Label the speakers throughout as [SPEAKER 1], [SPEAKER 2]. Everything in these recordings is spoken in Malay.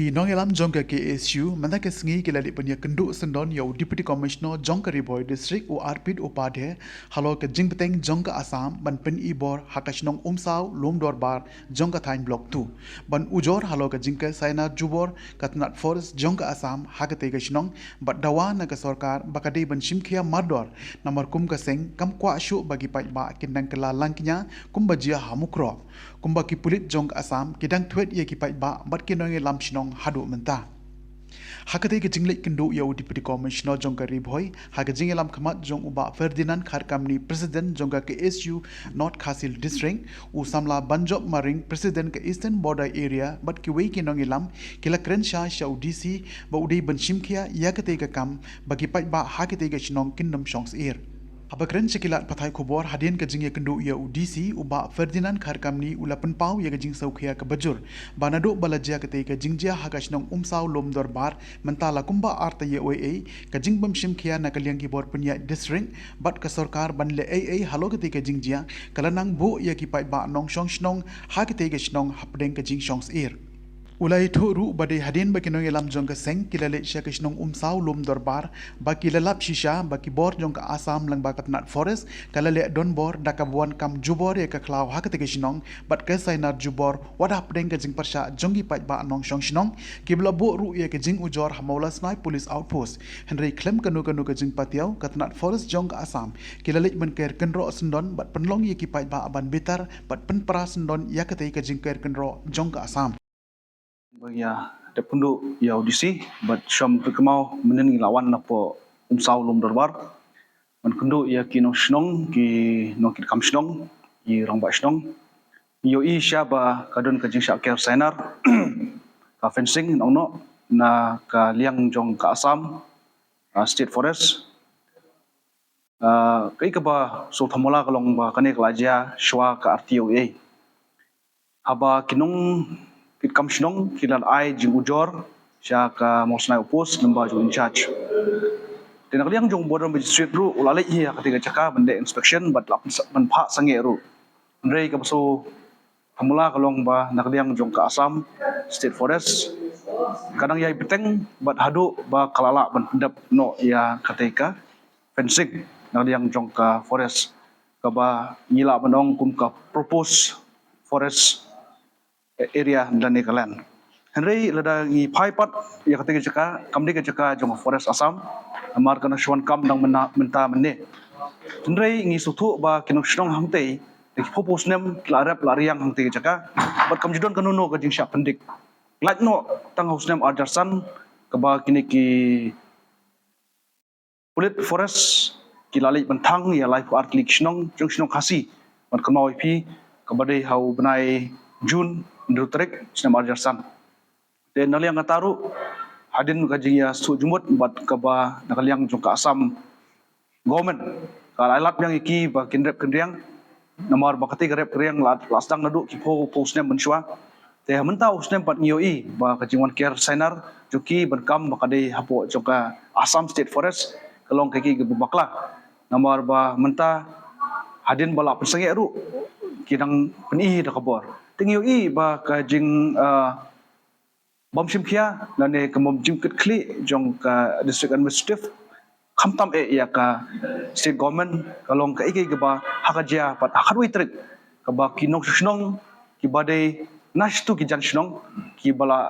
[SPEAKER 1] Ki nong elam jong ka KSU mana ke sengi ke lali penya kenduk sendon yau Deputy Commissioner jong ka Riboy District u Arpit Upadhe halo ke jing peteng jong ka Assam ban pen ibor hakashnong umsau lom dorbar jong ka Thain Block 2 ban ujor halo ke jing ka Saina Jubor katnat Forest jong ka Assam hakate ke shnong bat dawa na ka sarkar bakade ban shimkhia mardor namar kum ka seng kam kwa shu bagi pai ba kindang kala langknya kum bajia hamukro kumba ki pulit jong ka Assam kidang twet ye ki pai ba bat ki nong elam shnong hadu menta hakate ke jinglet kendu yau Deputy Commissioner jong ka Riboy haka jingelam khamat jong uba Ferdinand Kharkamni President jong ka KSU North Khasil District u samla banjok maring President ka Eastern Border Area bat ki wei ki nong elam kila krensha shau DC ba udai ban shimkhia yakate ka kam bagi pai ba hakate ka shnong kingdom songs air Abakren sekilat pathai kubor hadian ke jing kendu ia UDC uba Ferdinand Kharkamni ula penpau ia ke jing saukhia ke bajur banado balajia ke te ke jingjia hagasnong umsau lom dorbar mentala kumba arta ye OA ke jing bam shimkhia na kaliang ki bor punya district bat ke sarkar banle AA halo ke te ke jingjia kalanang bu ia ki pai ba nong shong shnong ha ke te ke shnong hapdeng ke jing shongs ir Ulai thu ru badai hadin baki nong elam jong ka seng kilale sya kishnong umsau lum dorbar baki lalap shisha baki bor jong ka Assam lang bakat nat forest kalale don bor dakabuan kam jubor ya ka klaw hakate kishnong bat ka sainar jubor wada pdeng ka jing parsha jongi pai ba nong shong shnong kibla bo ru ya ka jing ujor hamaula snai police outpost henry klem kanu ka jing patiau kat nat forest jong ka Assam kilale ban ker kenro sendon bat penlong ya ki pai ba aban bitar bat penpra sendon ya ka te ka jing ker kenro jong ka Assam
[SPEAKER 2] Ya, ada penduduk ya audisi, but syam berkemau menengi lawan apa umsau lom dorbar. Man penduduk ya kino shnong ki nokit kam shnong, i rong ba shnong. Yo I siapa kadon ka jing syak ker senar, ka fencing nong na ka liang jong ka Assam, State Forest. Kai ka ba so thamola kalong ba kane kelajia shwa ka RTOA. Haba kinong Kit kam shnong kilan ai jing ujor sya ka mosnai opos namba jo in charge ten akliang jong border magistrate ru ulale hi ketika caka bende inspection bat lap man pha sange ru rei ka so pamula kalong ba nakliang jong ka Assam State Forest kadang yai peteng bat hadu ba kalala ban pendap no ya ketika fencing nakliang jong ka forest ka ba ngila banong kum ka propose forest area dan nekalan. Henry lada ngi paipat ya ketika jaka kamdi ke jaka jong forest Assam amar kana shwan kam dang menta menne. Henry ngi sutu ba kinong shnong hangte de popos nem klarap lariang hangte jaka bat kam judon kanuno ka jing sya pendik. Like no tang house nem arjarsan ka ba kini ki pulit forest kilalik bentang ya life art league shnong jong shnong khasi bat kamau pi ka badai hau benai Jun Drutrek senam arjarsan. Dan naliang kataru hadin kajing ya su jumut bat kaba nakaliang jong ka Assam government kala lap yang iki ba kindrep kendriang namar bakati garep kriang lastang nadu ki po posnem menshwa te mentau snem pat ngioi ba kajing wan care senar juki berkam bakade hapo jong ka Assam State Forest kalong kaki ge bakla namar ba menta hadin bala pensange ru kidang peni da kabor tingyo I ba ka jing bom shimkhia lane ka bom jing kit kli jong ka district administrative khamtam ya ka state government kalong ka iki ba hakajia pat hakadwi trik ka ba kinong shnong ki bade nastu ki jan shnong ki bala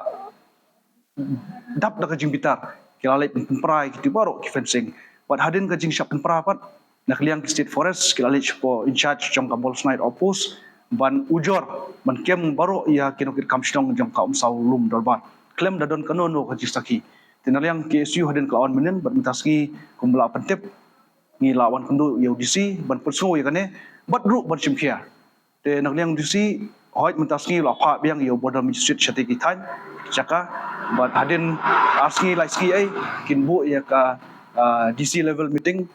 [SPEAKER 2] dap da ka jing bitar ki lalai pemprai ki baro ki fencing pat hadin ka jing shap pempra pat nakliang state forest ki lalai po in charge jong ka bols night opus ban ujor ban kem baro ia kinokit kamshnong jong ka umsau lum dorban klem dadon kanono ka jistaki tinaliang KSU hadin klawan menen bat mentaski kumbla pentep ngi lawan kundu UDC ban perso ya kane bat ru ban simkhia te nakliang UDC hoit mentaski la pha biang yo border magistrate chati ki than chaka bat hadin aski laiski ai kinbu ya ka DC level meeting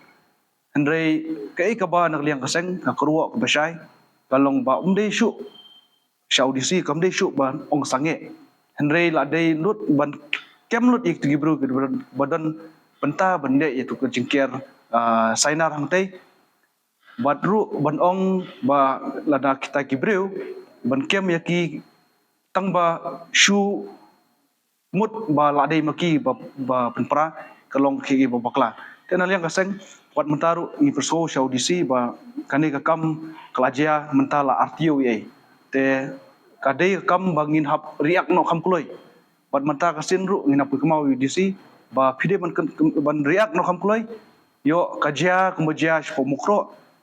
[SPEAKER 2] Henry kai ka ba nakliang kaseng ka kruwa ka basai kalong ba umde shu shaudisi kamde shu ban ong sange Henry la dei lut ban kem lut ik tigi bro badan penta bende itu ke jingker sainar hangtai badru ban ong ba lada kita kibreu ban kem yaki tang ba shu mut ba ladai maki ba penpra kalong ki ba bakla te naliang kaseng wat mentaru i perso shau disi ba kane ka kam kelajia mentala RTO ye te kadai kam bangin hap riak no kam kuloi bat menta kasin ru ngina pu kemau disi ba pide ban riak no kam kuloi yo kajia kumajia shpo mukro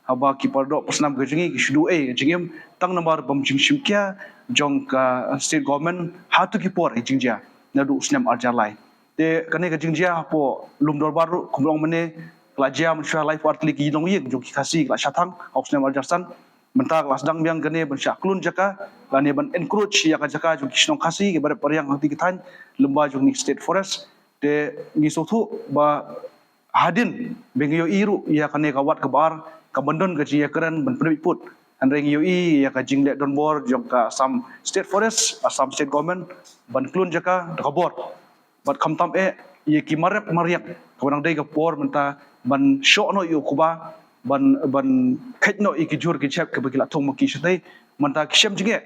[SPEAKER 2] haba ki pardo pasnam gajingi ki shudu jingim tang nambar bam jingshim kya jong ka state government hatu ki por jingjia nadu snam arjalai te kane ka jingjia po lumdor baru kumrong mane kelajia mensha life artli ki dong yek jong ki kasi la shatang au snam arjasan menta kelas dang biang gane ban syaklun jaka gane ban encourage ya ka jaka jong kisnong kasi ke bare pariang hati kitan lemba jong ni state forest te ni sotu ba hadin bengyo iru ya kane kawat kebar kabandon gaji ya keren ban put andreng UI ya ka jingle don bor jong ka some state forest some state government ban klun jaka kabor bat kamtam ye ki marep mariak kawanang dei ka por menta ban sho no yu kuba ban khet no iki jur ki chep ka bagila thong maki shtai menta kisem jinge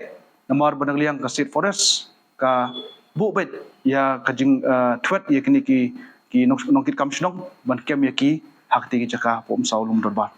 [SPEAKER 2] namar banang liang ka state forest ka bu bet ya ka jing twet ye kini ki nongkit kam shnong ban kem ye ki hakti ki jaka pom saulum dorbar